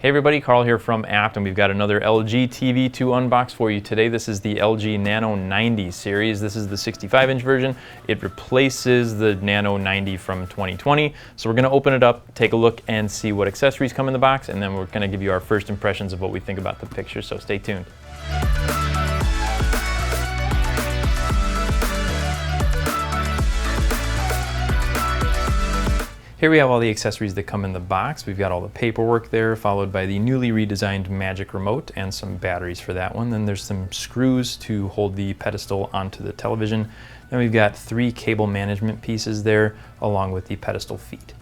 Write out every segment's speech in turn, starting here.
Hey everybody, Carl here from Apt, and we've got another LG TV to unbox for you today. This is the LG Nano90 series. This is the 65-inch version. It replaces the Nano90 from 2020. So we're going to open it up, take a look, and see what accessories come in the box, and then we're going to give you our first impressions of what we think about the picture, so stay tuned. Here we have all the accessories that come in the box. We've got all the paperwork there, followed by the newly redesigned Magic Remote and some batteries for that one. Then there's some screws to hold the pedestal onto the television. Then we've got 3 cable management pieces there, along with the pedestal feet.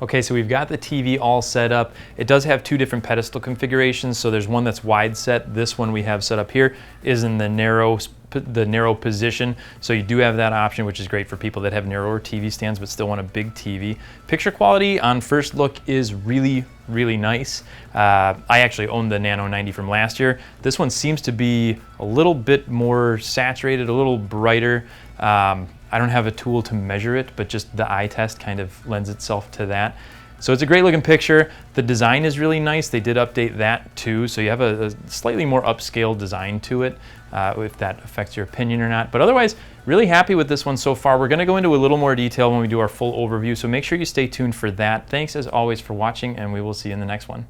Okay, so we've got the TV all set up. It does have 2 different pedestal configurations. So there's one that's wide set. This one we have set up here is in the narrow position. So you do have that option, which is great for people that have narrower TV stands but still want a big TV. Picture quality on first look is really nice. I actually owned the Nano90 from last year. This one seems to be a little bit more saturated, a little brighter. I don't have a tool to measure it, but just the eye test kind of lends itself to that. So it's a great looking picture. The design is really nice. They did update that too. So you have a slightly more upscale design to it, if that affects your opinion or not. But otherwise, really happy with this one so far. We're gonna go into a little more detail when we do our full overview, so make sure you stay tuned for that. Thanks as always for watching, and we will see you in the next one.